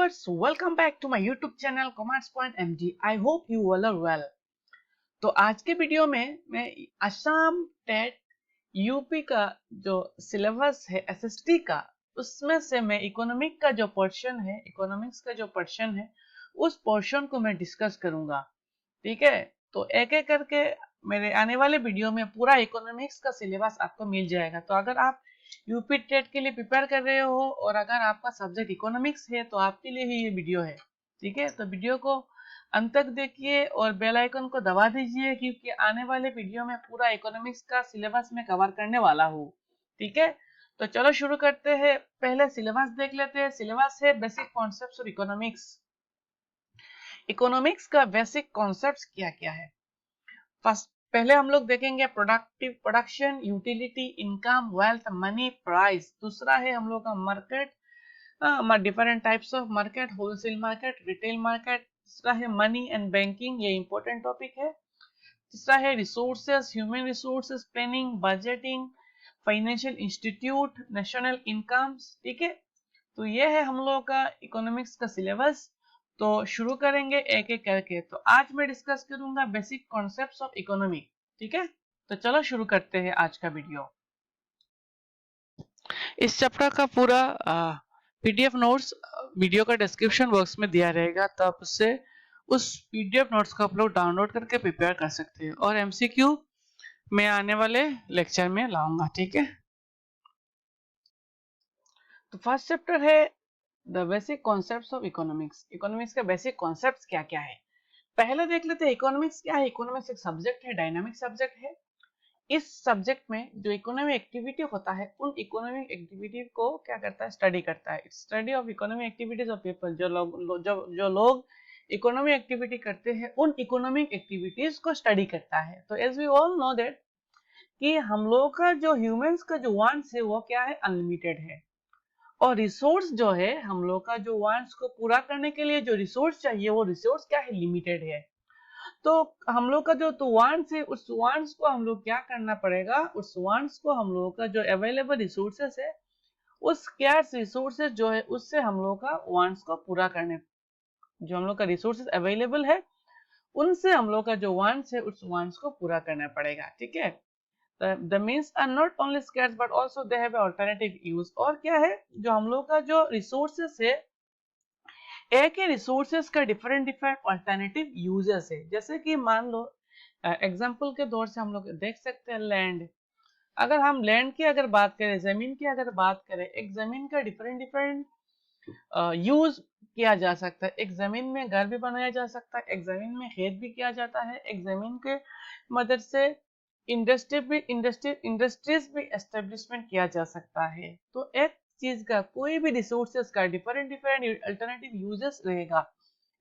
viewers, welcome back to my YouTube channel Commerce Point MG. I hope you all are well. तो आज के video में मैं Assam TET UP का जो सिलेबस है एसएसटी का, उसमें से मैं इकोनॉमिक का जो पोर्शन है, इकोनॉमिक्स का जो पोर्शन है, उस पोर्शन को मैं डिस्कस करूंगा। ठीक है, तो एक एक करके मेरे आने वाले वीडियो में पूरा इकोनॉमिक्स का सिलेबस आपको मिल जाएगा। तो अगर आप यूपी टेट के लिए प्रिपेयर कर रहे हो और अगर आपका सब्जेक्ट इकोनॉमिक्स है तो आपके लिए ही ये वीडियो है। ठीक है, तो वीडियो को अंत तक देखिए और बेल आइकन को दबा दीजिए क्योंकि आने वाले वीडियो में पूरा इकोनॉमिक्स का सिलेबस में कवर करने वाला हूँ। ठीक है, तो चलो शुरू करते हैं। पहले सिलेबस देख लेते हैं। सिलेबस है basic concepts of economics. Economics का बेसिक कॉन्सेप्ट्स क्या क्या है। फर्स्ट पहले हम लोग देखेंगे production, utility, income, wealth, money, price. दूसरा है हम लोग का market, different types of market, wholesale market, retail market. तीसरा है मनी एंड बैंकिंग, ये इंपॉर्टेंट टॉपिक है। तीसरा है resources, human resources planning, budgeting, financial institute, national incomes. ठीक है, तो ये है हम लोगों का इकोनॉमिक्स का सिलेबस। तो शुरू करेंगे एक एक करके। तो आज मैं डिस्कस करूंगा बेसिक कॉन्सेप्ट्स ऑफ इकोनॉमी। ठीक है, तो चलो शुरू करते हैं आज का वीडियो। इस चैप्टर का पूरा पीडीएफ नोट्स वीडियो का डिस्क्रिप्शन बॉक्स में दिया रहेगा, तो आप उससे उस पीडीएफ नोट्स को आप लोग डाउनलोड करके प्रिपेयर कर सकते हैं और एमसीक्यू मैं आने वाले लेक्चर में लाऊंगा। ठीक है, तो फर्स्ट चैप्टर है the basic concepts of economics. Economics के बेसिक कॉन्सेप्ट्स क्या क्या है पहले देख लेते हैं। इकोनॉमिक्स क्या है। इकोनॉमिक्स एक सब्जेक्ट है, डायनामिक सब्जेक्ट है। इस सब्जेक्ट में जो इकोनॉमिक एक्टिविटी होता है, उन इकोनॉमिक एक्टिविटी को क्या करता है, स्टडी करता है। Study of economic activities of people. जो लोग इकोनॉमिक एक्टिविटी करते हैं, उन इकोनॉमिक एक्टिविटीज को स्टडी करता है। तो as we all know that कि हम लोग का जो ह्यूमंस का जो वांट्स है वो क्या है, अनलिमिटेड है। और रिसोर्स जो है, हम लोग का जो वांट्स को पूरा करने के लिए जो रिसोर्स चाहिए, वो रिसोर्स क्या है, लिमिटेड है। तो हम लोग का जो तो वांट्स है, उस वांट्स को हम लोग क्या करना पड़ेगा, उस वांट्स को हम लोग का जो अवेलेबल रिसोर्सेस है, उस स्कार्स रिसोर्सेस जो है, उससे हम लोग का वांट्स को पूरा करने, जो हम लोग का रिसोर्सेस अवेलेबल है, उनसे हम लोग का जो वांट्स है, उस वांट्स को पूरा करना पड़ेगा। ठीक है, the means are not only scarce but also they have alternative use। और क्या है, जो हम लोग का जो रिसोर्सेस है, एक ही रिसोर्सेस का डिफरेंट डिफरेंट अल्टरनेटिव यूजेस है। जैसे कि मान लो एग्जांपल के तौर से हम लोग देख सकते हैं लैंड। अगर हम लैंड की अगर बात करें, जमीन की अगर बात करें, एक जमीन का डिफरेंट डिफरेंट यूज किया जा सकता है। एक जमीन में घर भी बनाया जा सकता है, एक जमीन में खेत भी किया जाता है, एक जमीन के मदद से इंडस्ट्रीज भी एस्टेब्लिशमेंट किया जा सकता है। तो एक चीज का, कोई भी रिसोर्सेज का डिफरेंट डिफरेंट अल्टरनेटिव यूजेस रहेगा।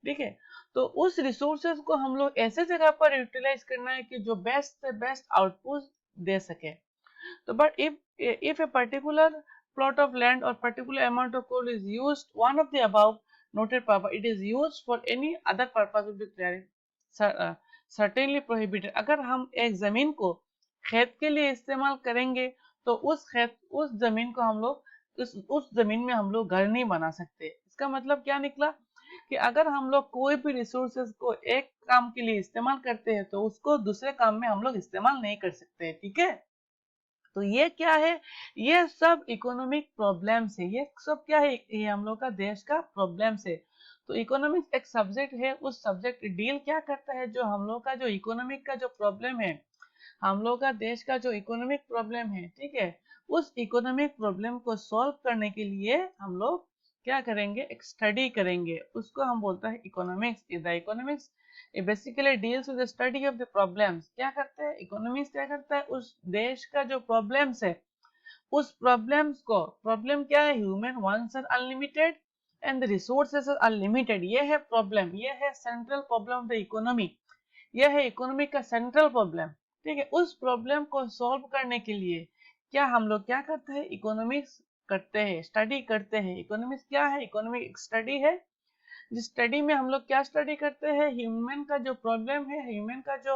ठीक है, तो उस रिसोर्सेज को हम लोग ऐसे जगह पर यूटिलाइज करना है कि जो बेस्ट से बेस्ट आउटपुट दे सके। तो but if a particular plot of land or particular amount of coal is used, one of the above noted purpose, it is used for any other purpose will be certainly prohibited। अगर हम एक जमीन को खेत के लिए इस्तेमाल करेंगे तो उस जमीन को हम लोग उस जमीन में हम लोग घर नहीं बना सकते। इसका मतलब क्या निकला कि अगर हम लोग कोई भी रिसोर्सेज को एक काम के लिए इस्तेमाल करते हैं तो उसको दूसरे काम में हम लोग इस्तेमाल नहीं कर सकते। ठीक है, तो ये क्या है, ये सब इकोनॉमिक प्रॉब्लम्स है। ये सब क्या है, ये हम लोग का देश का प्रॉब्लम्स है। तो इकोनॉमिक्स एक सब्जेक्ट है, उस सब्जेक्ट डील क्या करता है, जो हम लोग का जो इकोनॉमिक का जो प्रॉब्लम है, हम लोग का देश का जो इकोनॉमिक प्रॉब्लम है, ठीक है, उस इकोनॉमिक प्रॉब्लम को सॉल्व करने के लिए हम लोग क्या करेंगे, एक स्टडी करेंगे। उसको हम बोलते हैं economics. The economics it basically deals with the study of the problems। क्या करते हैं इकोनॉमिक्स, क्या करता है, उस देश का जो प्रॉब्लम्स है, उस प्रॉब्लम्स को, प्रॉब्लम क्या है, human wants are unlimited and the resources are unlimited. ये है प्रॉब्लम, ये है central problem of the economy, ये है इकोनॉमी का सेंट्रल प्रॉब्लम। ठीक है, उस प्रॉब्लम को सॉल्व करने के लिए क्या हम लोग क्या करते हैं, इकोनॉमिक्स करते हैं, स्टडी करते हैं। इकोनॉमिक्स क्या है, इकोनॉमिक स्टडी है। जिस स्टडी में हम लोग क्या स्टडी करते हैं, ह्यूमन का जो प्रॉब्लम है, ह्यूमन का जो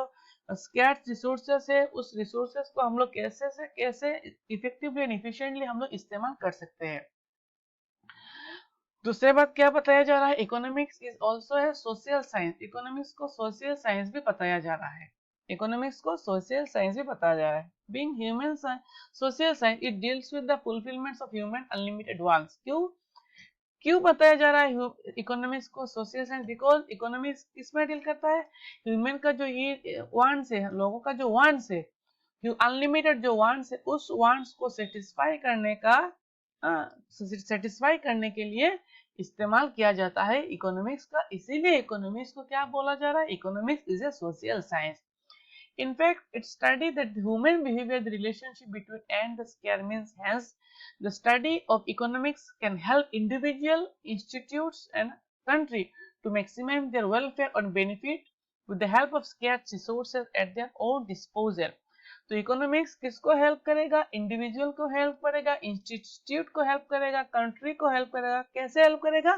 स्कैर्स रिसोर्सेस है, उस रिसोर्सेस को हम लोग कैसे से कैसे इफेक्टिवली एंड इफिशिएंटली हम लोग इस्तेमाल कर सकते हैं। दूसरे बात क्या बताया जा रहा है, इकोनॉमिक्स इज ऑल्सो है सोशल साइंस, इकोनॉमिक्स को सोशल साइंस भी बताया जा रहा है, इकोनॉमिक्स को सोशल साइंस भी बताया जा रहा है। Being human social science it deals with the fulfilments of human unlimited wants. क्यों क्यों बताया जा रहा है इकोनॉमिक्स को सोशल साइंस? बिकॉज इकोनॉमिक्स किसमें डील करता है, ह्यूमन का जो ये वांट्स है, लोगों का जो वांट्स है, अनलिमिटेड जो वांट्स है, उस वांट्स को सेटिस्फाई करने का सेटिस्फाई करने के लिए इस्तेमाल किया जाता है इकोनॉमिक्स का। इसीलिए इकोनॉमिक्स को क्या बोला जा रहा है, economics is a social science. In fact, it studies that human behavior, the relationship between and the scare means. Hence, the study of economics can help individual, institutes, and country to maximize their welfare and benefit with the help of scarce resources at their own disposal. तो economics किसको help करेगा, individual को help करेगा, institute को help करेगा, country को help करेगा। कैसे हेल्प करेगा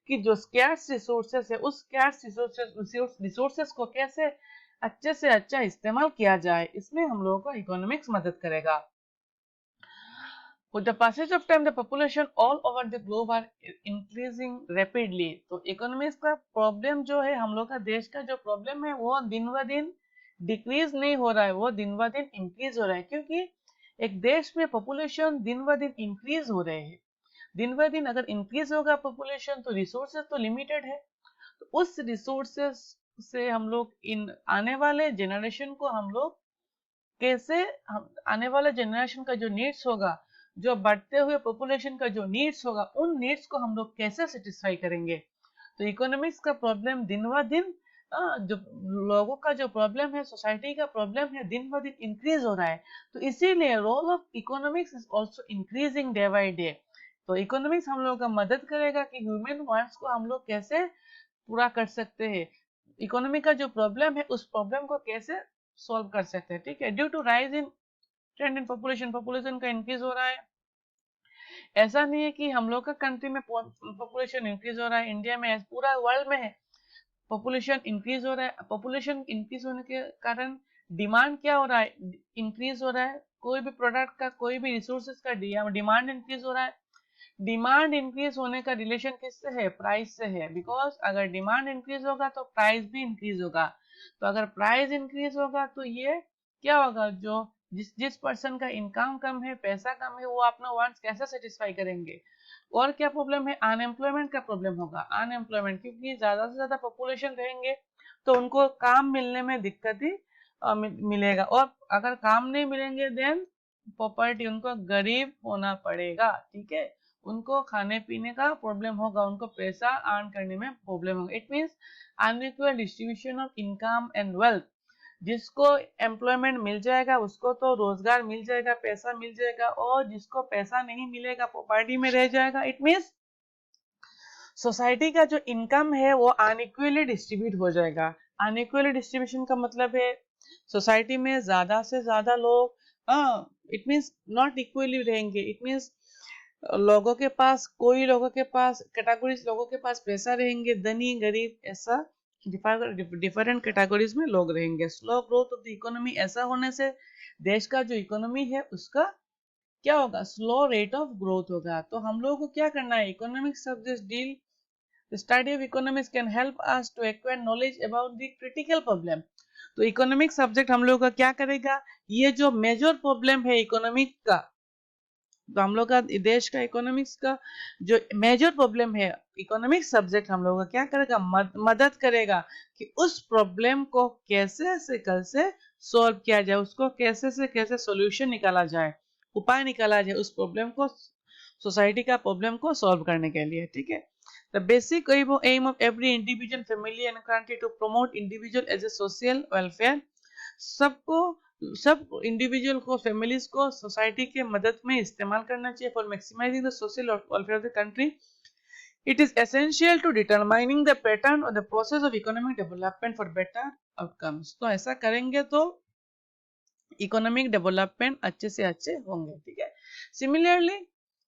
कि जो स्कैर्स रिसोर्सेस है, उस स्कैर्स रिसोर्सेस को कैसे अच्छे से अच्छा इस्तेमाल किया जाए, इसमें हम लोगों को इकोनॉमिक्स मदद करेगा। With the passage of time, the population all over the globe are increasing rapidly. तो इकोनॉमिक्स का प्रॉब्लम जो है, हम लोग का देश का जो प्रॉब्लम है, वो दिन ब दिन डिक्रीज नहीं हो रहा है, वो दिन ब दिन इंक्रीज हो रहा है। क्योंकि एक देश में पॉपुलेशन दिन ब दिन इंक्रीज हो रहे हैं, दिन ब दिन अगर इंक्रीज होगा पॉपुलेशन तो रिसोर्सेज तो लिमिटेड है, तो उस रिसोर्सेज से हम लोग इन आने वाले जनरेशन को हम लोग कैसे, आने वाले जनरेशन का जो नीड्स होगा, जो बढ़ते हुए पॉपुलेशन का जो नीड्स होगा, उन नीड्स को हम लोग कैसे सेटिस्फाई करेंगे। तो इकोनॉमिक्स का प्रॉब्लम दिन ब दिन जो लोगों का जो प्रॉब्लम है, सोसाइटी का प्रॉब्लम है, दिन ब दिन इंक्रीज हो रहा है। तो इसीलिए role of economics is also increasing day by day. तो इकोनॉमिक्स हम लोगों का मदद करेगा कि ह्यूमन वांट्स को हम लोग कैसे पूरा कर सकते हैं, इकोनॉमी का जो प्रॉब्लम है उस प्रॉब्लम को कैसे सॉल्व कर सकते हैं। ठीक है, due to rise in trend in population, population का इंक्रीज हो रहा है। ऐसा नहीं है कि हम लोग का कंट्री में पॉपुलेशन इंक्रीज हो रहा है, इंडिया में, पूरा वर्ल्ड में है पॉपुलेशन इंक्रीज हो रहा है। पॉपुलेशन इंक्रीज होने के कारण डिमांड क्या हो रहा है, इंक्रीज हो रहा है। कोई भी प्रोडक्ट का, कोई भी रिसोर्सेज का डिमांड इंक्रीज हो रहा है। डिमांड इंक्रीज होने का रिलेशन किससे है, प्राइस से है। बिकॉज अगर डिमांड इंक्रीज होगा तो प्राइस भी इंक्रीज होगा। तो अगर प्राइस इंक्रीज होगा तो ये क्या होगा, जो जिस पर्सन का इनकम कम है, पैसा कम है, वो अपना वांट्स कैसे सेटिस्फाई करेंगे। और क्या प्रॉब्लम है, अनएम्प्लॉयमेंट का प्रॉब्लम होगा। अनएम्प्लॉयमेंट, क्योंकि ज्यादा से ज्यादा पॉपुलेशन रहेंगे तो उनको काम मिलने में दिक्कत ही मिलेगा। और अगर काम नहीं मिलेंगे देन प्रॉपर्टी, उनको गरीब होना पड़ेगा। ठीक है, उनको खाने पीने का प्रॉब्लम होगा, उनको पैसा अर्न करने में प्रॉब्लम होगा। It means unequal distribution of income and wealth. जिसको एम्प्लॉयमेंट मिल जाएगा उसको तो रोजगार मिल जाएगा, पैसा मिल जाएगा, और जिसको पैसा नहीं मिलेगा प्रॉपर्टी में रह जाएगा। इट मींस सोसाइटी का जो इनकम है वो अनइक्वली डिस्ट्रीब्यूट हो जाएगा। अनइक्वली डिस्ट्रीब्यूशन का मतलब है सोसाइटी में ज्यादा से ज्यादा लोग इट मींस नॉट इक्वली रहेंगे। इट मींस लोगों के पास, कोई लोगों के पास, कैटेगरीज लोगों के पास पैसा रहेंगे, धनी गरीब, ऐसा डिफरेंट कैटेगरीज में लोग रहेंगे। Slow growth of the economy, ऐसा होने से देश का जो इकोनॉमी है उसका क्या होगा, स्लो रेट ऑफ ग्रोथ होगा। तो हम लोगों को क्या करना है, economic subject deal, the study of economics can help us to acquire knowledge about the critical problem. तो इकोनॉमिक सब्जेक्ट हम लोगों का क्या करेगा, ये जो मेजर प्रॉब्लम है इकोनॉमिक का, तो हम लोग का देश का इकोनॉमिक्स का जो मेजर प्रॉब्लम है, इकोनॉमिक्स सब्जेक्ट हम लोग का क्या करेगा, मदद करेगा कि उस प्रॉब्लम को कैसे से कैसे सॉल्व किया जाए, उसको कैसे से कैसे सॉल्यूशन निकाला जाए, उपाय निकाला जाए उस प्रॉब्लम को, सोसाइटी का प्रॉब्लम को सॉल्व करने के लिए। ठीक है, the basic aim of every individual, family and country to promote individual as a social welfare. सबको, सब इंडिविजुअल को, फैमिलीज को सोसाइटी के मदद में इस्तेमाल करना चाहिए for maximizing the social welfare of the country. It is essential to determining the pattern और the process of economic development for better outcomes. तो ऐसा करेंगे तो इकोनॉमिक डेवलपमेंट अच्छे से अच्छे होंगे। ठीक है, similarly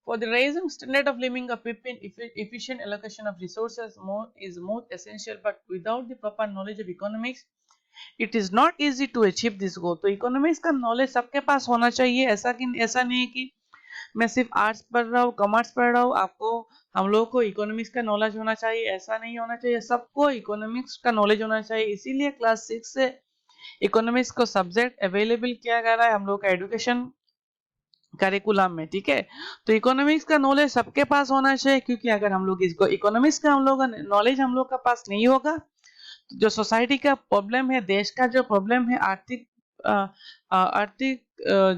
for the raising standard of living of people, efficient allocation of resources is most essential, but without the proper knowledge of economics it is not easy to achieve this goal. तो economics का knowledge सबके पास होना चाहिए। ऐसा नहीं है कि मैं सिर्फ आर्ट्स पढ़ रहा हूँ, कॉमर्स पढ़ रहा हूँ, आपको हम लोगों को इकोनॉमिक्स का नॉलेज होना चाहिए, ऐसा नहीं होना चाहिए। सबको इकोनॉमिक्स का नॉलेज होना चाहिए। इसीलिए क्लास 6 से इकोनॉमिक्स को सब्जेक्ट अवेलेबल किया जा रहा है हम लोग का एजुकेशन करिकुलम में, ठीक है। तो इकोनॉमिक्स का नॉलेज सबके पास होना चाहिए, क्योंकि अगर हम लोग इसको इकोनॉमिक्स का हम लोग का नॉलेज हम लोग का पास नहीं होगा, तो जो सोसाइटी का प्रॉब्लम है, देश का जो प्रॉब्लम है, आर्थिक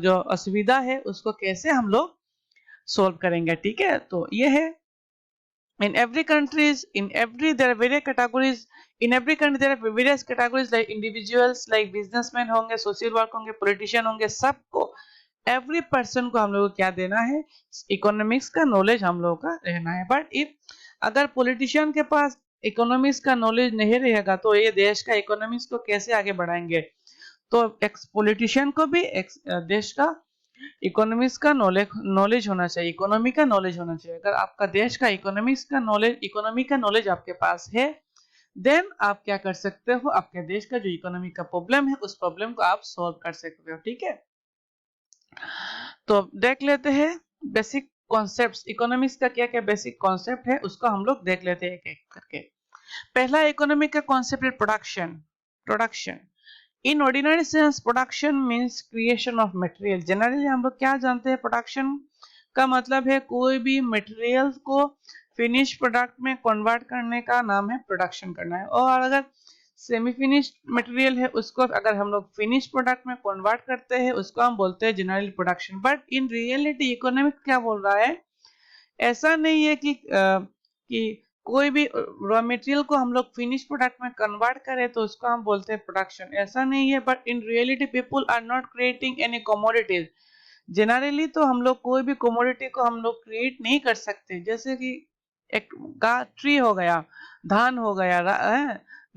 जो असुविधा है, उसको कैसे हम लोग सोल्व करेंगे, ठीक है। तो ये है, in every countries, in every there are various categories, in every country there are various categories like individuals, like businessmen होंगे, social work होंगे, politician होंगे, सबको एवरी पर्सन को हम लोग को क्या देना है, इकोनॉमिक्स का नॉलेज हम लोगों का रहना है। बट इफ अगर पॉलिटिशियन के पास इकोनॉमिक्स का नॉलेज नहीं रहेगा, तो ये देश का इकोनॉमिक्स को कैसे आगे बढ़ाएंगे। तो एक्स पॉलिटिशियन को भी देश का इकोनॉमिक्स का नॉलेज होना चाहिए, इकोनॉमी का नॉलेज होना चाहिए। अगर आपका देश का इकोनॉमिक्स का नॉलेज, इकोनॉमी का नॉलेज आपके पास है, देन आप क्या कर सकते हो, आपके देश का जो इकोनॉमी का प्रॉब्लम है, उस प्रॉब्लम को आप सॉल्व कर सकते हो, ठीक है। तो देख लेते हैं बेसिक कॉन्सेप्ट्स, इकोनॉमिक्स का क्या क्या बेसिक कॉन्सेप्ट है, उसको हम लोग देख लेते हैं एक एक करके। पहला इकोनॉमिक का कॉन्सेप्ट है production. Production in ordinary sense, production means creation of material. Generally हम लोग क्या जानते हैं, प्रोडक्शन का मतलब है कोई भी मटेरियल को फिनिश प्रोडक्ट में कन्वर्ट करने का नाम है प्रोडक्शन करना है। और अगर सेमी फिनिश्ड मटेरियल है, उसको अगर हम लोग फिनिश प्रोडक्ट में कन्वर्ट करते हैं, उसको हम बोलते हैं generally production. But in reality economics क्या बोल रहा है, ऐसा नहीं है कि कोई भी रॉ मटेरियल को हम लोग फिनिश प्रोडक्ट में कन्वर्ट करें तो उसको हम बोलते हैं प्रोडक्शन, ऐसा नहीं है। But in reality people are not creating any commodities. Generally तो हम लोग कोई भी कमोडिटी को हम लोग क्रिएट नहीं कर सकते, जैसे कि एक ट्री हो गया, धान हो गया,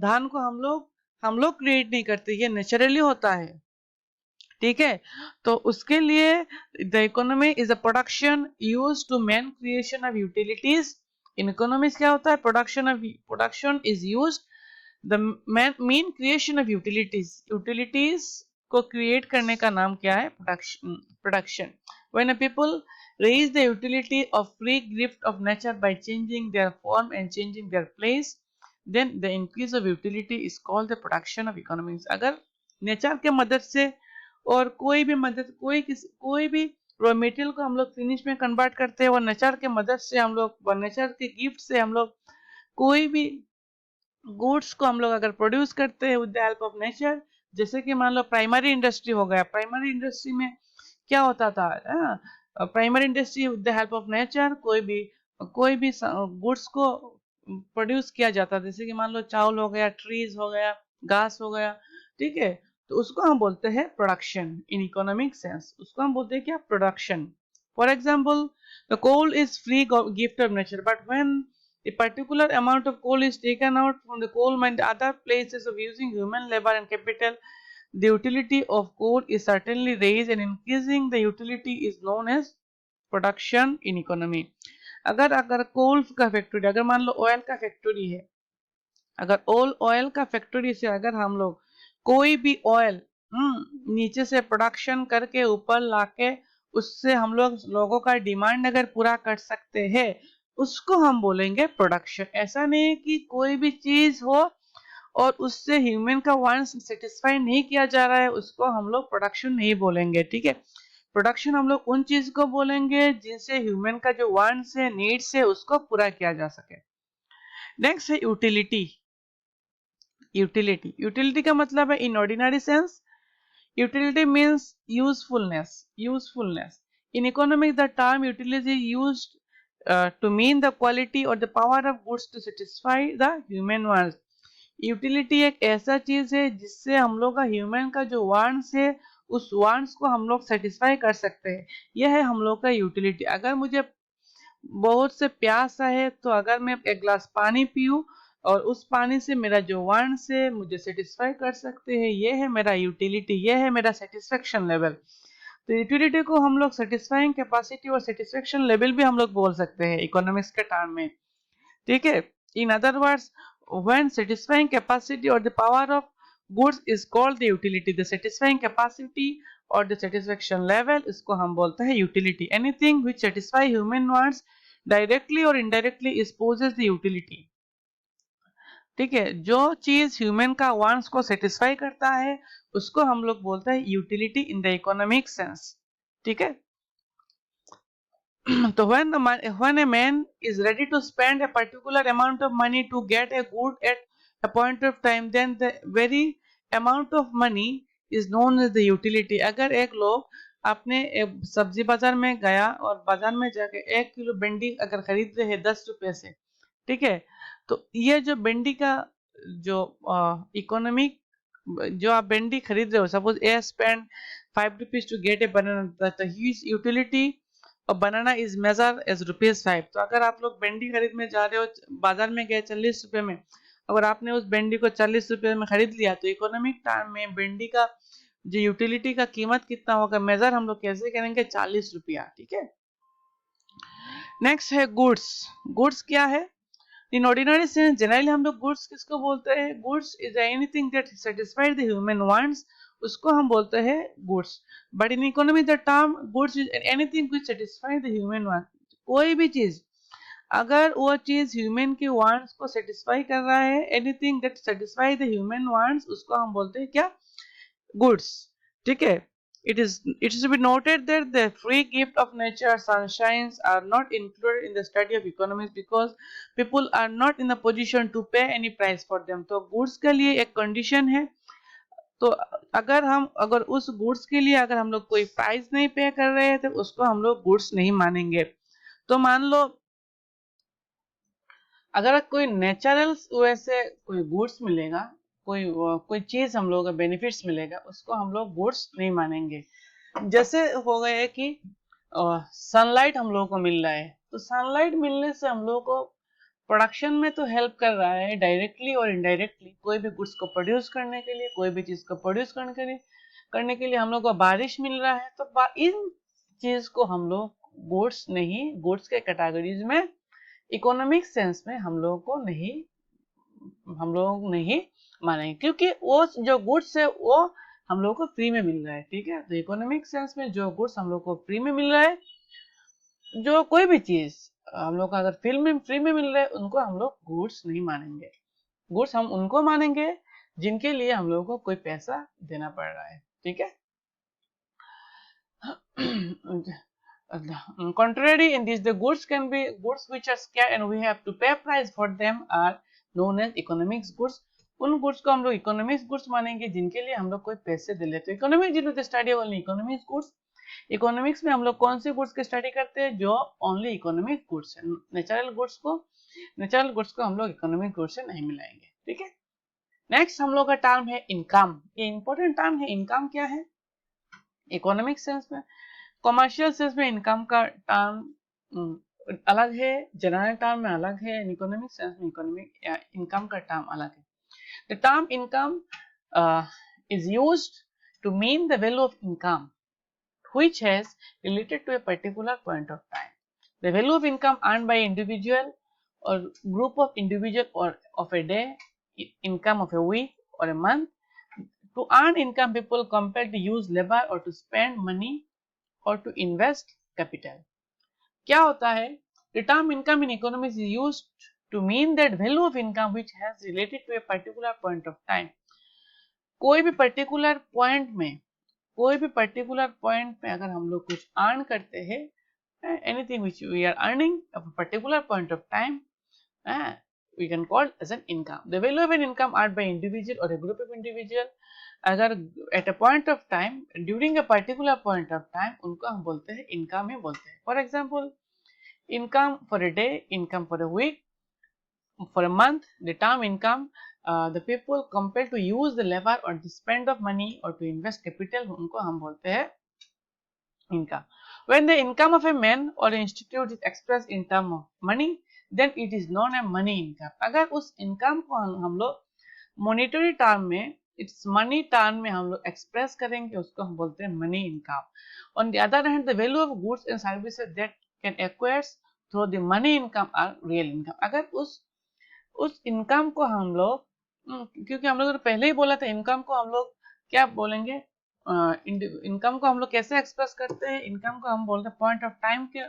धान को हम लोग क्रिएट नहीं करते, ये नेचुरली होता है, ठीक है। तो उसके लिए the economy is a production use to man creation of utilities. In economics क्या होता है, production is use the main creation of utilities. Utilities को क्रिएट करने का नाम क्या है, production. When a people raise the utility of free gift of nature by changing their form and changing their place, then the increase of utility is called the production of economics। अगर nature के मदद से और कोई भी raw material को हम लोग फिनिश में कन्वर्ट करते हैं, और नेचर के मदद से हम लोग, नेचर के गिफ्ट से हम लोग कोई भी गुड्स को हम लोग अगर प्रोड्यूस करते हैं with the help of nature, जैसे कि मान लो प्राइमरी इंडस्ट्री हो गया। प्राइमरी इंडस्ट्री में क्या होता था, primary industry with the help of nature कोई भी गुड्स को प्रोड्यूस किया जाता है, जैसे कि मान लो चावल हो गया, ट्रीज हो गया, घास हो गया, ठीक है। तो उसको हम बोलते हैं प्रोडक्शन इन इकोनॉमिक सेंस, उसको हम बोलते हैं क्या, production. For example, the coal is free gift of nature, but when a particular amount of coal is taken out from the coal mine, the other places of using human labor and capital, the utility of coal is certainly raised, and increasing the utility is known as production in economy। अगर अगर कोल का factory, अगर मान लो oil का factory है, अगर oil का factory से अगर हम लोग कोई भी ऑयल नीचे से प्रोडक्शन करके ऊपर लाके उससे हम लोगों का डिमांड अगर पूरा कर सकते हैं, उसको हम बोलेंगे प्रोडक्शन। ऐसा नहीं है कि कोई भी चीज हो और उससे ह्यूमन का वांट्स सेटिस्फाई नहीं किया जा रहा है, उसको हम लोग प्रोडक्शन नहीं बोलेंगे, ठीक है। प्रोडक्शन हम लोग उन चीज को बोलेंगे जिनसे ह्यूमन का जो वांट्स है, नीड्स है, उसको पूरा किया जा सके। नेक्स्ट है यूटिलिटी। यूटिलिटी का मतलब है in ordinary sense, utility means usefulness। In economics, the term utility is used to mean the quality or the power of goods to satisfy the human wants। Utility एक ऐसा चीज है जिससे हम लोग का ह्यूमन का जो वांट्स है, उस वांट्स को हम लोग सेटिस्फाई कर सकते हैं, यह है हम लोग का यूटिलिटी। अगर मुझे बहुत से प्यास है, तो अगर मैं एक गिलास पानी पीऊं और उस पानी से मेरा जो वांट्स है मुझे सेटिस्फाई कर सकते हैं, ये है मेरा यूटिलिटी, ये है मेरा सेटिस्फेक्शन लेवल। तो यूटिलिटी को हम लोग सेटिस्फाइंग कैपेसिटी और सेटिस्फेक्शन लेवल भी हम लोग बोल सकते हैं इकोनॉमिक्स के टर्म में, ठीक है। In other words, when satisfying capacity और the power of goods is called the utility, the satisfying capacity और द सेटिस्फेक्शन लेवल, इसको हम बोलते हैं utility. Anything which satisfy human wants directly और indirectly is possess the utility. ठीक है, जो चीज ह्यूमन का वांट्स को सेटिस्फाई करता है उसको हम लोग बोलते हैं utility in the economic sense. ठीक है, तो when a man is ready to spend a particular amount of money to get a good at a point of time, then the very amount of money is known as the utility। अगर एक लोग अपने सब्जी बाजार में गया और बाजार में जाके 1 किलो भिंडी अगर खरीद रहे हैं 10 रुपए से, ठीक है, तो ये जो भिंडी का जो इकोनॉमिक, जो आप भिंडी खरीद रहे हो, suppose a spend 5 rupees to get a banana, the huge utility और बनाना इज मेजर एज ₹5। तो अगर आप लोग भिंडी खरीद में जा रहे हो, बाजार में गए 40 रुपए में, अगर आपने उस भिंडी को 40 रुपए में खरीद लिया, तो इकोनॉमिक टर्म में भिंडी का जो यूटिलिटी का कीमत कितना होगा, मेजर हम लोग कैसे करेंगे, 40 रुपया। ठीक है, नेक्स्ट है गुड्स। गुड्स क्या है? इन ऑर्डिनरी सेंस जनरली हम लोग गुड्स किसको बोलते हैं? Goods is anything that satisfied the human wants, उसको हम बोलते हैं goods. But in economy the term goods is anything which satisfied the human wants. कोई भी चीज अगर वो चीज ह्यूमन के वांट्स को सेटिस्फाई कर रहा है, anything that satisfy the human wants, उसको हम बोलते हैं क्या? गुड्स। ठीक है, it is to be noted that the free gift of nature sunshines are not included in the study of economics because people are not in the position to pay any price for them। तो goods के लिए एक condition है, तो अगर उस goods के लिए अगर हम लोग कोई प्राइस नहीं पे कर रहे हैं तो उसको हम लोग गुड्स नहीं मानेंगे। तो मान लो अगर कोई नेचुरल वैसे कोई गुड्स मिलेगा, कोई चीज हम लोग को बेनिफिट्स मिलेगा, उसको हम लोग गुड्स नहीं मानेंगे। जैसे हो गया है कि सनलाइट हम लोगों को मिल रहा है, तो सनलाइट मिलने से हम लोगों को प्रोडक्शन में तो हेल्प कर रहा है डायरेक्टली और इनडायरेक्टली। कोई भी गुड्स को प्रोड्यूस करने के लिए, कोई भी चीज को प्रोड्यूस करने के लिए हम लोग को बारिश मिल रहा है, तो इन चीज को हम लोग गुड्स नहीं, गुड्स के कैटेगरीज में इकोनॉमिक सेंस में हम लोग नहीं मानेंगे, क्योंकि वो जो गुड्स है वो हम लोग को फ्री में मिल रहा है। ठीक है, तो इकोनॉमिक सेंस में जो गुड्स हम लोग को फ्री में मिल रहा है, जो कोई भी चीज हम लोग को अगर फ्री में मिल रहा है, उनको हम लोग गुड्स नहीं मानेंगे। गुड्स हम उनको मानेंगे जिनके लिए हम लोग को कोई पैसा देना पड़ रहा है। ठीक है, contrary in this, the goods can be goods which are scarce and we have to pay price for them are known as economics goods। उन गुड्स को हम लोग इकोनॉमिक्स गुड्स मानेंगे जिनके लिए हम लोग कोई पैसे दे लेते हैं। इकोनॉमिक्स जिन्हों the study only economics goods. Economics में हम लोग कौन से गुड्स की स्टडी करते हैं? जो ओनली इकोनॉमिक गुड्स है। नेचुरल गुड्स को हम लोग इकोनॉमिक गुड्स से नहीं मिलाएंगे। ठीक है, नेक्स्ट हम लोग का टर्म है इनकम। ये इंपॉर्टेंट टर्म है। इनकम क्या है इकोनॉमिक सेंस में? कॉमर्शियल सेंस में इनकम का टर्म अलग है, जनरल टर्म में अलग है, इकोनॉमिक सेंस में इनकम का टर्म अलग है। The term income is used to mean the value of income which has related to a particular point of time. The value of income earned by individual or group of individual or of a day, income of a week or a month. To earn income, people compelled to use labor or to spend money or to invest capital. क्या होता है? The term income in economics is used to mean that value of income which has related to a particular point of time। कोई भी particular point में अगर हम लोग कुछ अर्न करते हैं, anything which we are earning of a particular point of time, we can call as an income। The value of an income earned by individual or a group of individual, अगर at a point of time, during a particular point of time, उनको हम बोलते हैं income ही बोलते हैं। For example, income for a day, income for a week, for a month, the term income, the people compelled to use the labor or to spend of money or to invest capital, उनको हम बोलते हैं income। When the income of a man or institute is expressed in term of money, then it is known as money income। अगर उस income को हम लोग monetary term में, इट्स मनी टर्म में हम लोग एक्सप्रेस करेंगे, उसको हम बोलते हैं money income. On the other hand, the value of goods and services that can acquires through the money income are real income. अगर उस इनकम को हम लोग क्योंकि हम लोग ने पहले ही बोला था इनकम को हम लोग क्या बोलेंगे, इनकम को हम लोग कैसे एक्सप्रेस करते हैं, इनकम को हम बोलते हैं पॉइंट ऑफ टाइम के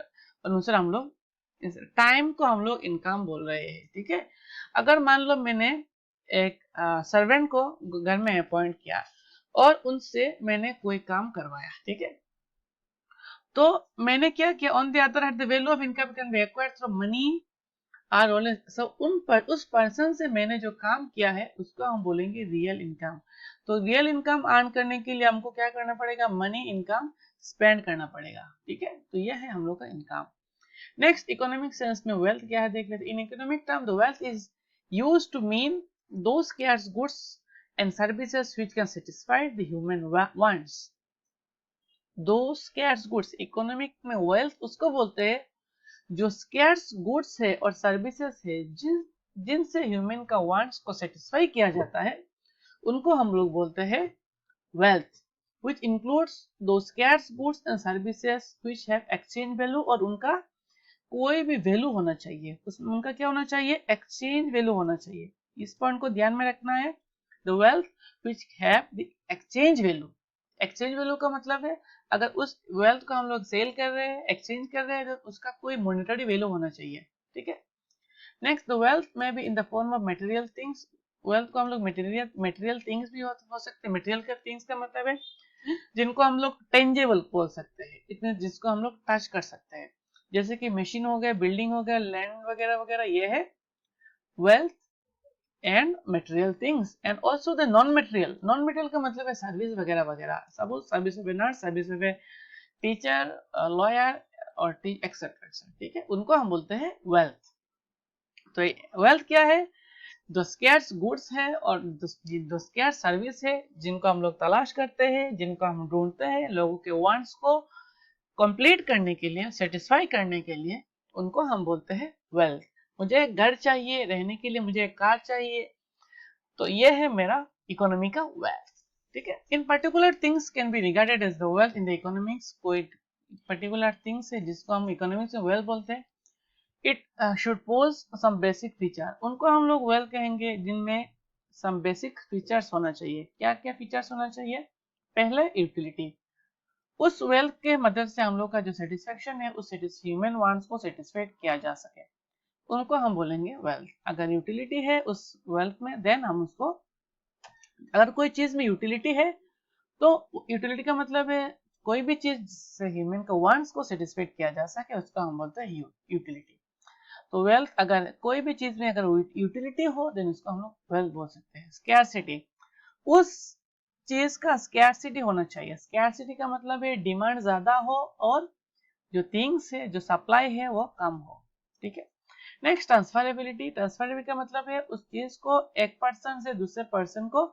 अनुसार हम लोग टाइम को हम लोग इनकम बोल रहे हैं, ठीक है। अगर मान लो मैंने एक सर्वेंट को घर में अपॉइंट किया और उनसे मैंने कोई काम करवाया, ठीक है, तो मैंने क्या किया, on the other hand the value of income can be acquired through money are only, सब उस पर्सन से मैंने जो काम किया है उसको हम बोलेंगे रियल इनकम। तो रियल इनकम अर्न करने के लिए हमको क्या करना पड़ेगा, मनी इनकम स्पेंड करना पड़ेगा, ठीक है। तो यह है हम लोग का इनकम। नेक्स्ट इकोनॉमिक सेंस में वेल्थ क्या है देख लेते। In economic term the wealth is used to mean those scarce goods and services which can satisfy the human wants. Those scarce goods, economic में वेल्थ उसको बोलते हैं जो स्केर्स गुड्स है और सर्विसेज है जिनसे ह्यूमन का वांट्स को सेटिस्फाई किया जाता है, उनको हम लोग बोलते हैं wealth, which includes those scarce goods and services which have exchange value, और उनका कोई भी वैल्यू होना चाहिए, उसमें उनका क्या होना चाहिए, एक्सचेंज वैल्यू होना चाहिए। इस पॉइंट को ध्यान में रखना है। The wealth which have the exchange value, exchange value का मतलब है अगर उस वेल्थ को हम लोग सेल कर रहे हैं, एक्सचेंज कर रहे हैं, तो उसका कोई मॉनेटरी वैल्यू होना चाहिए, ठीक है। नेक्स्ट द वेल्थ में be in the form of material things, wealth को हम लोग मटेरियल थिंग्स भी हो सकते हैं। मटेरियल का थिंग्स का मतलब है जिनको हम लोग टेंजेबल बोल सकते हैं, इतने जिसको हम लोग टच कर सकते हैं, जैसे कि मशीन हो गया, बिल्डिंग हो गया, लैंड वगैरह वगैरह, ये है wealth and material things. And also the non material का मतलब है सर्विस वगैरह वगैरह, सब service of nurse, service of teacher, lawyer और एक्सेट्रा, ठीक है, उनको हम बोलते हैं वेल्थ। तो वेल्थ क्या है, जो स्केर्स गुड्स है और जो स्केर्स सर्विस है जिनको हम लोग तलाश करते हैं, जिनको हम ढूंढते हैं लोगों के वांट्स को कंप्लीट करने के लिए, सेटिस्फाई करने के लिए, उनको हम बोलते हैं वेल्थ। मुझे एक घर चाहिए रहने के लिए, मुझे एक कार चाहिए, तो ये है मेरा इकोनॉमी का वेल्थ, ठीक है। In particular things can be regarded as the wealth in the economics, कोई पर्टिकुलर थिंग्स है जिसको हम इकोनॉमिक्स में वेल्थ बोलते हैं। It should pose some basic feature, उनको हम लोग वेल्थ कहेंगे जिनमें सम बेसिक फीचर्स होना चाहिए। क्या क्या फीचर्स होना चाहिए, पहले यूटिलिटी, उस वेल्थ के मदद से हम लोग का जो सेटिस्फेक्शन है उस ह्यूमन वांट्स को सेटिस्फाइड किया जा सके, उनको हम बोलेंगे वेल्थ। अगर यूटिलिटी है उस वेल्थ में, देन हम उसको, अगर कोई चीज में यूटिलिटी है तो यूटिलिटी का मतलब है कोई भी चीज से ह्यूमन का वांट्स को सेटिस्फाइड किया जा सके, उसको हम बोलते हैं यूटिलिटी। तो वेल्थ, अगर कोई भी चीज में अगर यूटिलिटी हो देन उसको हम लोग वेल्थ बोल सकते हैं। स्कैरसिटी, उस चीज का स्कैरसिटी होना चाहिए। स्कैरसिटी का मतलब है डिमांड ज्यादा हो और जो थिंग्स है, जो सप्लाई है वो कम हो, ठीक है। नेक्स्ट ट्रांसफरेबिलिटी, ट्रांसफरेबिलिटी का मतलब है उस चीज को एक पर्सन से दूसरे पर्सन को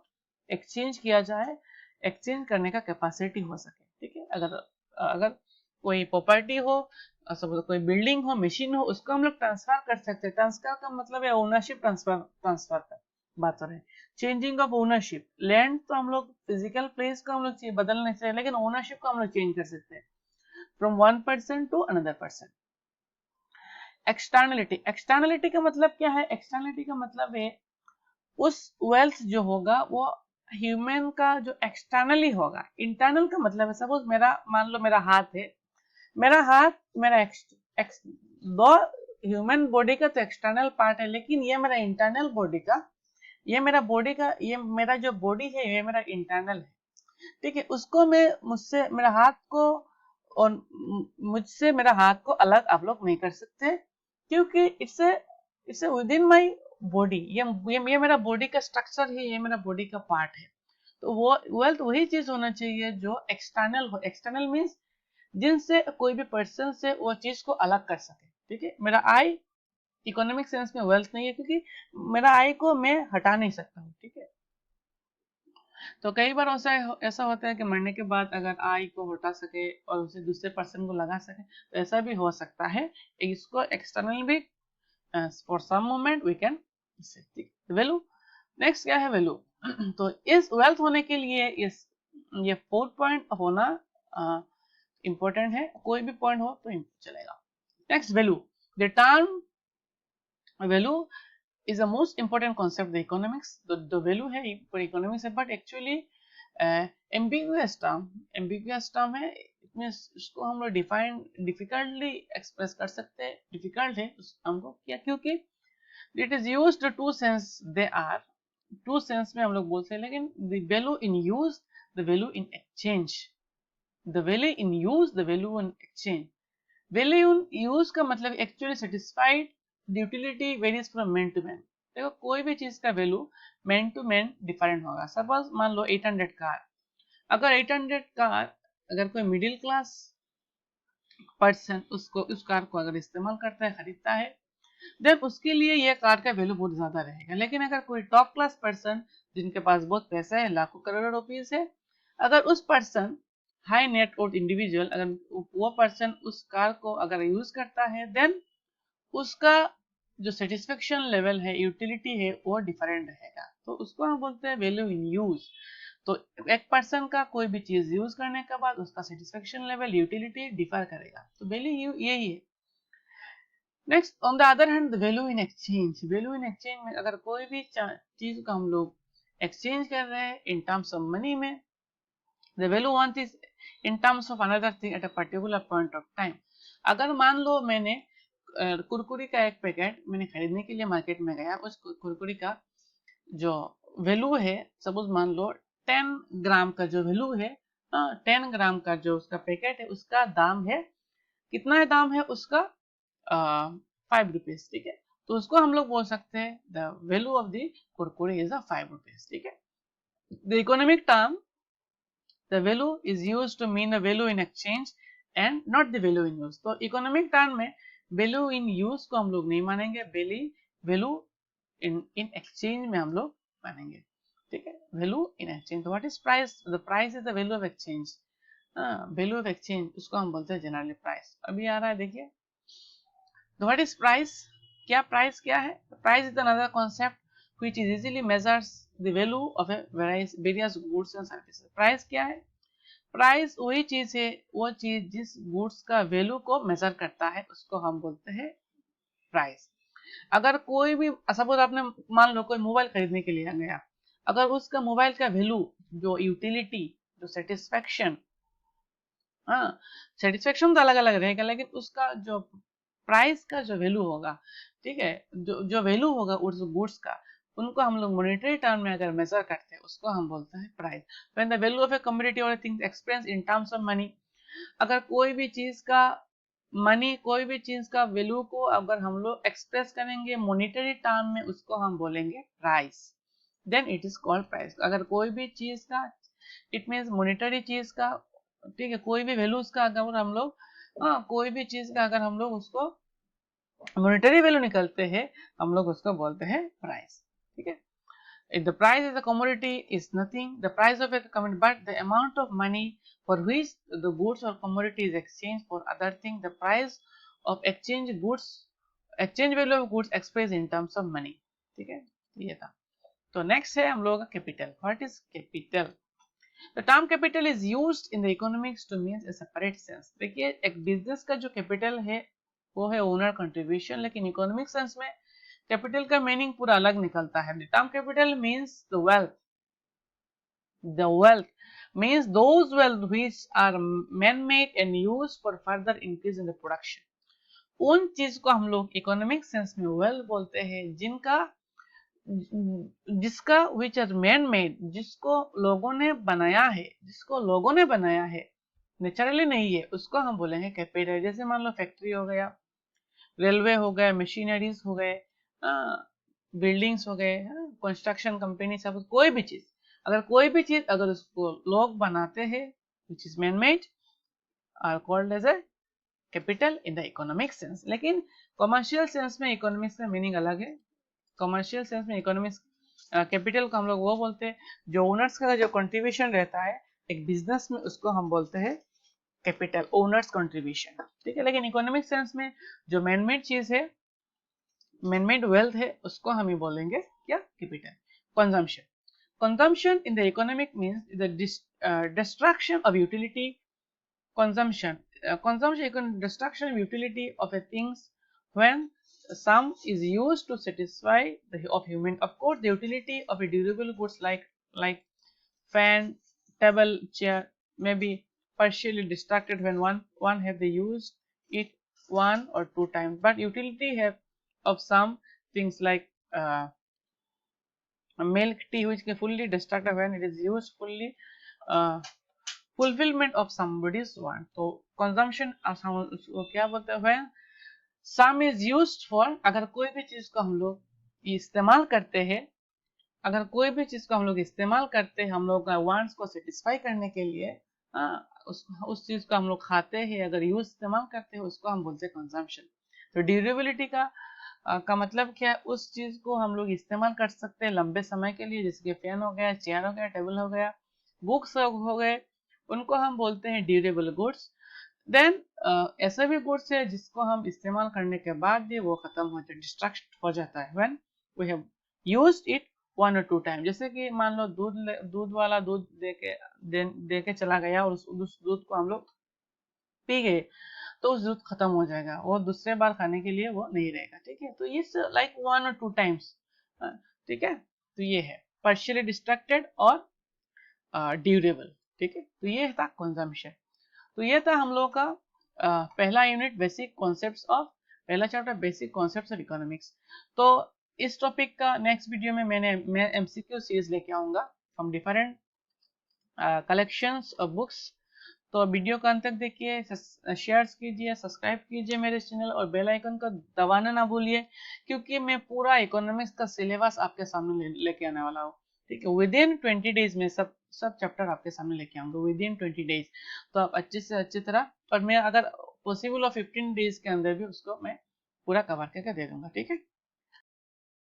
एक्सचेंज किया जाए, एक्सचेंज करने का कैपेसिटी हो सके, ठीक है। अगर अगर कोई प्रॉपर्टी हो, सपोज कोई बिल्डिंग हो, मशीन हो, उसको हम लोग ट्रांसफर कर सकते हैं। ट्रांसफर का मतलब है ओनरशिप ट्रांसफर का बात हो रही है। चेंजिंग ऑफ ओनरशिप, लैंड तो हम लोग फिजिकल प्लेस को हम लोग बदल नहीं सकते, लेकिन ओनरशिप को हम लोग चेंज कर सकते हैं from one person to another person. Externality, externality का मतलब क्या है, एक्सटर्नलिटी का मतलब है उस वेल्थ जो होगा वो ह्यूमन का जो एक्सटर्नली होगा। इंटरनल का मतलब है सपोज मेरा, मान लो मेरा हाथ है, मेरा हाथ मेरा दो ह्यूमन बॉडी का तो एक्सटर्नल पार्ट है, लेकिन ये मेरा इंटरनल बॉडी का, ये मेरा बॉडी का, ये मेरा जो बॉडी है ये मेरा इंटरनल है, ठीक है। उसको मैं, मुझसे मेरा हाथ को और मुझसे मेरा हाथ को अलग आप लोग नहीं कर सकते, क्योंकि it's with in my body, ये मेरा बॉडी का स्ट्रक्चर है, ये मेरा बॉडी का पार्ट है। तो वो वेल्थ वही चीज होना चाहिए जो एक्सटर्नल हो। एक्सटर्नल मीन्स जिनसे कोई भी पर्सन से वो चीज को अलग कर सके, ठीक है। मेरा आई इकोनॉमिक सेंस में वेल्थ नहीं है, क्योंकि मेरा आई को मैं हटा नहीं सकता हूँ, ठीक है। तो कई बार ऐसा होता है कि मरने के बाद अगर आई को हटा सके और उसे दूसरे पर्सन को लगा सके, तो ऐसा भी हो सकता है। इसको एक्सटर्नल भी for some moment we can say value. Next क्या है वैल्यू तो इस वेल्थ होने के लिए ये 4 पॉइंट होना इंपॉर्टेंट है, कोई भी पॉइंट हो तो चलेगा। Next value, the term value is the most important concept of economics. The value है पर economics है, but actually ambiguous term है, इसमें इसको हम लोग डिफिकल्टली एक्सप्रेस कर सकते हैं, डिफिकल्ट है हमको क्या, क्योंकि it is used to sense, they are two sense में हम लोग बोलते हैं, लेकिन the value in use, the value in exchange, the value in use, the value in exchange. Value in use का मतलब actually satisfied, utility varies from man to man. देखो कोई भी चीज का value man to man different होगा। Suppose मान लो 800 कार, अगर 800 कार अगर कोई मिडिल क्लास पर्सन उसको उस कार को अगर इस्तेमाल करता है, खरीदता है, देन उसके लिए यह कार का वैल्यू बहुत ज्यादा रहेगा। लेकिन अगर कोई टॉप क्लास पर्सन जिनके पास बहुत पैसा है, लाखों करोड़ों रुपीस है, अगर उस person high net worth individual, अगर वो पर्सन उस कार को अगर यूज करता है, देन उसका जो सेटिस्फेक्शन लेवल है, यूटिलिटी है, वो डिफरेंट रहेगा। तो उसको हम बोलते हैं वैल्यू इन यूज। तो एक पर्सन का कोई भी चीज यूज करने के बाद उसका सेटिस्फेक्शन लेवल, यूटिलिटी डिफर करेगा। तो वैल्यू यही है। Next, on the other hand, value in exchange. Value in exchange में अगर कोई भी चीज का हम लोग एक्सचेंज कर रहे हैं इन टर्म्स ऑफ मनी में, the value one is in terms of another thing at a particular point of time. अगर मान लो मैंने कुरकुरी का एक पैकेट मैंने खरीदने के लिए मार्केट में गया, उस कुरकुरी का जो वैल्यू है, सपोज मान लो 10 ग्राम का जो वैल्यू है, 10 ग्राम का जो उसका पैकेट है, उसका दाम है, कितना है दाम है उसका 5 रुपीज, ठीक है। तो उसको हम लोग बोल सकते हैं the value of the Kurkure is 5 rupees, ठीक है। The economic term the value is use to mean the value in exchange and not the value in use. तो इकोनॉमिक टर्म में वैल्यू इन यूज को हम लोग नहीं मानेंगे, वैल्यू इन एक्सचेंज में हम लोग मानेंगे, ठीक है। Value in exchange. What is price? The price is the value of exchange. Value of exchange उसको हम बोलते हैं जनरली प्राइस। अभी आ रहा है देखिए, व्हाट इज प्राइस? क्या प्राइस क्या है? Price is another concept which is easily measures the value of various goods and services. Price क्या है? प्राइस वही चीज है, वो चीज जिस गुड्स का वैल्यू को मेजर करता है, उसको हम बोलते हैं प्राइस। अगर कोई भी सपोज आपने मान लो कोई मोबाइल खरीदने के लिए गया, अगर उसका मोबाइल का वैल्यू, जो यूटिलिटी, जो सेटिस्फेक्शन, हाँ सेटिस्फेक्शन तो अलग अलग रहेगा, लेकिन उसका जो प्राइस का जो वैल्यू होगा, ठीक है, जो वैल्यू होगा उस गुड्स का, उनको हम लोग मॉनेटरी टर्म में अगर मेजर करते हैं, उसको हम बोलते हैं price. When the value of a commodity और things express in terms of money, अगर कोई भी चीज का मनी, कोई भी चीज का वैल्यू को अगर हम लोग एक्सप्रेस करेंगे मॉनेटरी टर्म में, उसको हम बोलेंगे price, then it is called price. अगर कोई भी चीज का, इट मीन्स मॉनेटरी चीज का, ठीक है, कोई भी वैल्यूज का अगर हम लोग, कोई भी चीज का अगर हम लोग उसको मॉनेटरी वैल्यू निकलते हैं, हम लोग उसको बोलते हैं प्राइस, ठीक है। If the price is a commodity is nothing, the price of a commodity, but the amount of money for which the goods or commodity is exchanged for other thing, the price of exchange goods, exchange value of goods expressed in terms of money, ठीक है, ये था। तो next है हम लोगों का capital. What is capital? The term capital is used in the economics to mean a separate sense। देखिए एक बिजनेस का जो कैपिटल है वो है ओनर कंट्रीब्यूशन, लेकिन इकोनॉमिक सेंस में कैपिटल का मीनिंग पूरा अलग निकलता है। The term capital means the wealth. The wealth means those wealth which are man-made and used for further increase in the production। उन चीज को हम लोग इकोनॉमिक सेंस में वेल्थ बोलते हैं जिसका which are man-made, जिसको लोगों ने बनाया है, जिसको लोगों ने बनाया है, नेचुरली नहीं है, उसको हम बोलेंगे कैपिटल। जैसे मान लो फैक्ट्री हो गया, रेलवे हो गए, मशीनरीज हो गए, बिल्डिंग्स हो गए, कंस्ट्रक्शन कंपनी, सब कोई भी चीज, अगर कोई भी चीज अगर उसको लोग बनाते हैं which is man made are called as a capital in the economic sense। लेकिन कमर्शियल सेंस में इकोनॉमिक्स में मीनिंग अलग है। कमर्शियल सेंस में इकोनॉमिक्स कैपिटल को हम लोग वो बोलते हैं जो ओनर्स का जो कंट्रीब्यूशन रहता है एक बिजनेस में, उसको हम बोलते हैं कैपिटल, ओनर्स कंट्रीब्यूशन, ठीक है। लेकिन इकोनॉमिक सेंस में जो मैनमेड चीज है, मैनमेड वेल्थ है, उसको हम ही बोलेंगे क्या? Capital. Consumption, consumption in the economic means the destruction of utility। consumption destruction of utility of a things when sum is used to satisfy the of human. Of course, the utility of a durable goods like fan, table, chair may be partially distracted when one have they used it one or two times, but utility have of some things like milk, tea, which can fully destructive when it is used fully, uh, fulfillment of somebody's want. तो consumption उसको क्या बोलते हैं, when some is used for, अगर कोई भी चीज को हम लोग इस्तेमाल करते हैं, अगर कोई भी चीज को हम लोग इस्तेमाल करते हैं हम लोग वांट्स को सेटिस्फाई करने के लिए, उस चीज को हम लोग खाते हैं, अगर यूज इस्तेमाल करते हैं, उसको हम बोलते हैं कंजम्पशन। तो ड्यूरेबिलिटी का मतलब क्या है, उस चीज को हम लोग इस्तेमाल कर सकते हैं लंबे समय के लिए, जैसे कि फैन हो गया, चेयर हो गया, टेबल हो गया, बुक्स हो गए, उनको हम बोलते हैं ड्यूरेबल गुड्स। देन ऐसा भी गुड्स है जिसको हम इस्तेमाल करने के बाद भी वो खत्म हो जाए, डिस्ट्रक्ट हो जाता है when we have used it one और टू टाइम। जैसे कि मान लो दूध वाला दूध दे के चला गया और उस दूध को हम लोग पी गए, तो उस दूध खत्म हो जाएगा, और दूसरे बार खाने के लिए वो नहीं रहेगा। ठीक है, तो ये लाइक वन और टू टाइम्स। ठीक है, तो ये है पार्शियली डिस्ट्रक्टेड और ड्यूरेबल। ठीक है, तो ये था कंजम्पशन। तो ये था हम लोगों का पहला यूनिट बेसिक कॉन्सेप्ट्स ऑफ, पहला chapter basic concepts of economics. तो इस टॉपिक का नेक्स्ट वीडियो में मैं एमसीक्यू सीरीज लेके आऊंगा from different collections of books. तो वीडियो को अंत तक देखिए, शेयर कीजिए, सब्सक्राइब कीजिए मेरे चैनल और बेल आइकन को दबाना ना भूलिए, क्योंकि मैं पूरा इकोनॉमिक्स का सिलेबस आपके सामने लेके आने वाला हूँ। ठीक है, विद इन 20 डेज में सब चैप्टर आपके सामने लेके आऊंगा, विद इन 20 डेज। तो आप अच्छे से अच्छी तरह, और मैं अगर पॉसिबल हो 15 डेज के अंदर भी उसको मैं पूरा कवर करके दे दूंगा। ठीक है।